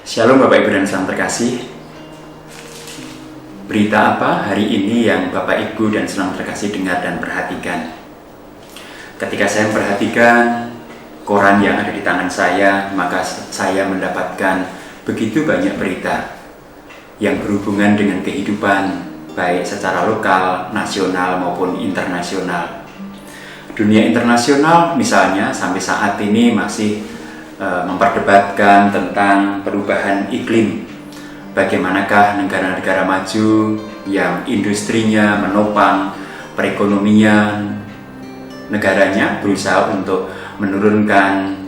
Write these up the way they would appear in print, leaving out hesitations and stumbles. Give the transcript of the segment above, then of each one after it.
Shalom Bapak Ibu dan Saudara terkasih. Berita apa hari ini yang Bapak Ibu dan Saudara terkasih dengar dan perhatikan? Ketika saya memperhatikan koran yang ada di tangan saya, maka saya mendapatkan begitu banyak berita yang berhubungan dengan kehidupan baik secara lokal, nasional maupun internasional. Dunia internasional misalnya sampai saat ini masih memperdebatkan tentang perubahan iklim. Bagaimanakah negara-negara maju yang industrinya menopang perekonomian negaranya berusaha untuk menurunkan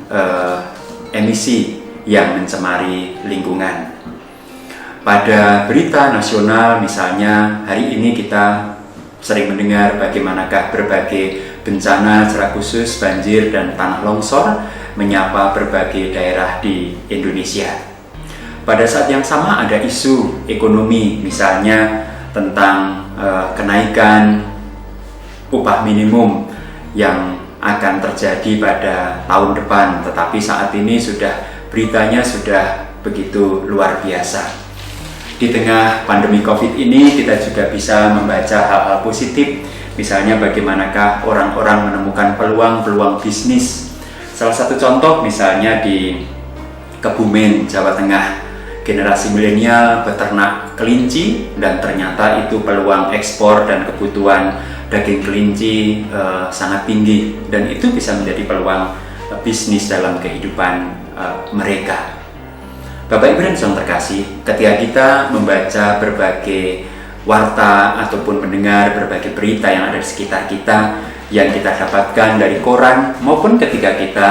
emisi yang mencemari lingkungan. Pada berita nasional misalnya hari ini kita sering mendengar bagaimanakah berbagai bencana secara khusus banjir dan tanah longsor menyapa berbagai daerah di Indonesia. Pada saat yang sama ada isu ekonomi, misalnya tentang kenaikan upah minimum yang akan terjadi pada tahun depan, tetapi saat ini beritanya sudah begitu luar biasa. Di tengah pandemi COVID ini kita juga bisa membaca hal-hal positif, misalnya bagaimanakah orang-orang menemukan peluang-peluang bisnis. Salah satu contoh misalnya di Kebumen, Jawa Tengah, generasi milenial beternak kelinci dan ternyata itu peluang ekspor dan kebutuhan daging kelinci sangat tinggi dan itu bisa menjadi peluang bisnis dalam kehidupan mereka. Bapak Ibu dan Saudara terkasih, ketika kita membaca berbagai warta ataupun mendengar berbagai berita yang ada di sekitar kita yang kita dapatkan dari koran maupun ketika kita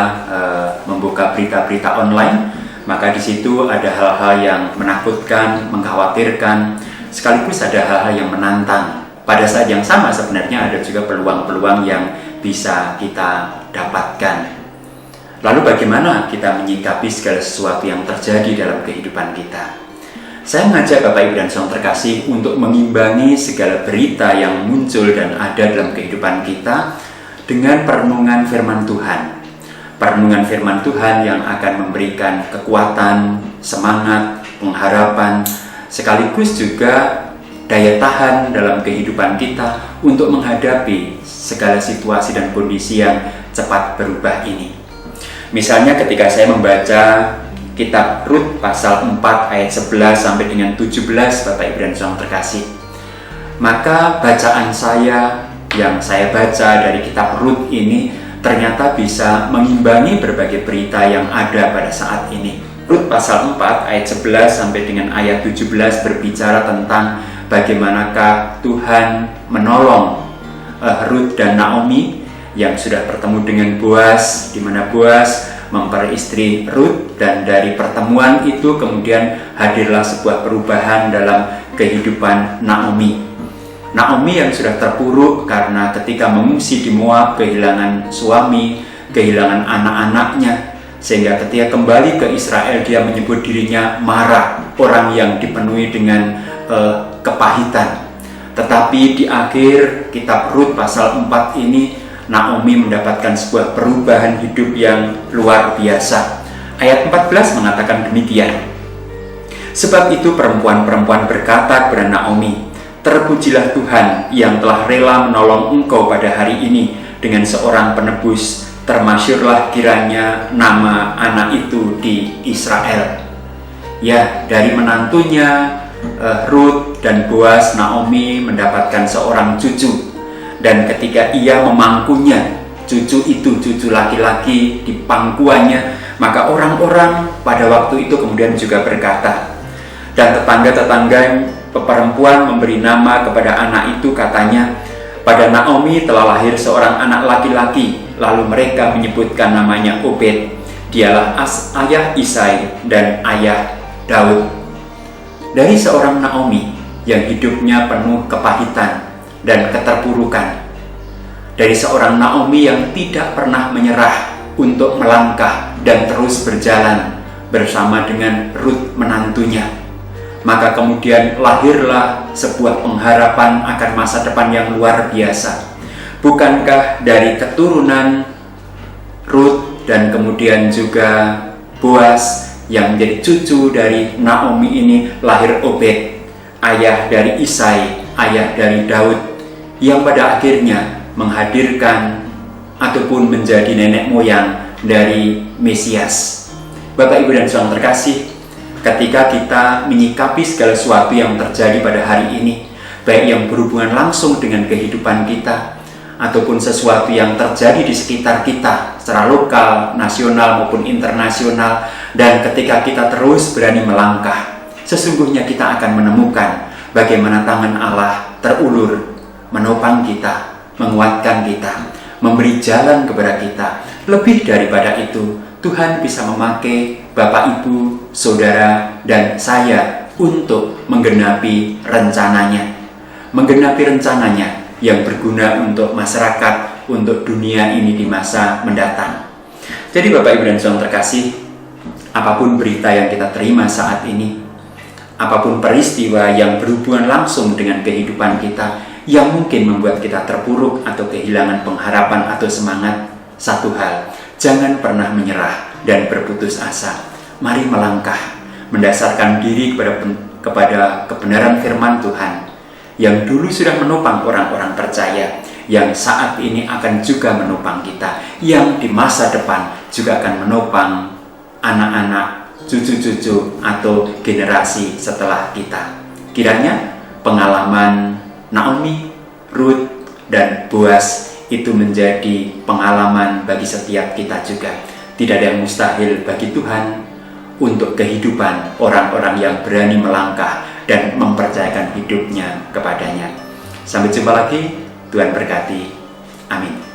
membuka berita-berita online, maka di situ ada hal-hal yang menakutkan, mengkhawatirkan, sekaligus ada hal-hal yang menantang. Pada saat yang sama sebenarnya ada juga peluang-peluang yang bisa kita dapatkan. Lalu bagaimana kita menyikapi segala sesuatu yang terjadi dalam kehidupan kita? Saya mengajak Bapak Ibu dan Saudara terkasih untuk mengimbangi segala berita yang muncul dan ada dalam kehidupan kita dengan perenungan firman Tuhan. Perenungan firman Tuhan yang akan memberikan kekuatan, semangat, pengharapan, sekaligus juga daya tahan dalam kehidupan kita untuk menghadapi segala situasi dan kondisi yang cepat berubah ini. Misalnya ketika saya membaca Kitab Rut pasal 4 ayat 11 sampai dengan 17 Bapak Ibu dan Saudara terkasih, maka bacaan saya yang saya baca dari Kitab Rut ini ternyata bisa mengimbangi berbagai berita yang ada pada saat ini. Rut pasal 4 ayat 11 sampai dengan ayat 17 berbicara tentang bagaimanakah Tuhan menolong Rut dan Naomi yang sudah bertemu dengan Boaz, di mana Boaz memperistri Rut, dan dari pertemuan itu kemudian hadirlah sebuah perubahan dalam kehidupan Naomi. Naomi yang sudah terpuruk karena ketika mengungsi di Moab kehilangan suami, kehilangan anak-anaknya, sehingga ketika kembali ke Israel dia menyebut dirinya Mara, orang yang dipenuhi dengan kepahitan. Tetapi di akhir kitab Rut pasal 4 ini Naomi mendapatkan sebuah perubahan hidup yang luar biasa. Ayat 14 mengatakan demikian. Sebab itu perempuan-perempuan berkata kepada Naomi, "Terpujilah Tuhan yang telah rela menolong engkau pada hari ini dengan seorang penebus. Termasyurlah kiranya nama anak itu di Israel." Ya, dari menantunya Rut dan Boaz, Naomi mendapatkan seorang cucu. Dan ketika ia memangkunya, cucu itu, cucu laki-laki di pangkuannya, maka orang-orang pada waktu itu kemudian juga berkata, dan tetangga-tetangga perempuan memberi nama kepada anak itu, katanya, "Pada Naomi telah lahir seorang anak laki-laki." Lalu mereka menyebutkan namanya Obed. Dialah ayah Isai dan ayah Daud. Dari seorang Naomi yang hidupnya penuh kepahitan dan keterpurukan, dari seorang Naomi yang tidak pernah menyerah untuk melangkah dan terus berjalan bersama dengan Rut menantunya, maka kemudian lahirlah sebuah pengharapan akan masa depan yang luar biasa. Bukankah dari keturunan Rut dan kemudian juga Boaz yang menjadi cucu dari Naomi ini lahir Obed, ayah dari Isai, ayah dari Daud, yang pada akhirnya menghadirkan ataupun menjadi nenek moyang dari Mesias. Bapak, Ibu, dan Saudara terkasih, ketika kita menyikapi segala sesuatu yang terjadi pada hari ini, baik yang berhubungan langsung dengan kehidupan kita, ataupun sesuatu yang terjadi di sekitar kita secara lokal, nasional maupun internasional, dan ketika kita terus berani melangkah, sesungguhnya kita akan menemukan bagaimana tangan Allah terulur, menopang kita, menguatkan kita, memberi jalan kepada kita. Lebih daripada itu, Tuhan bisa memakai Bapak, Ibu, Saudara, dan saya untuk menggenapi rencananya. Menggenapi rencananya yang berguna untuk masyarakat, untuk dunia ini di masa mendatang. Jadi Bapak, Ibu, dan Saudara terkasih, apapun berita yang kita terima saat ini, apapun peristiwa yang berhubungan langsung dengan kehidupan kita, yang mungkin membuat kita terpuruk atau kehilangan pengharapan atau semangat, satu hal, jangan pernah menyerah dan berputus asa. Mari melangkah, mendasarkan diri kepada kebenaran firman Tuhan, yang dulu sudah menopang orang-orang percaya, yang saat ini akan juga menopang kita, yang di masa depan juga akan menopang anak-anak, cucu-cucu, atau generasi setelah kita. Kiranya pengalaman Naomi, Ruth, dan Boaz itu menjadi pengalaman bagi setiap kita juga. Tidak ada yang mustahil bagi Tuhan untuk kehidupan orang-orang yang berani melangkah dan mempercayakan hidupnya kepadanya. Sampai jumpa lagi, Tuhan berkati. Amin.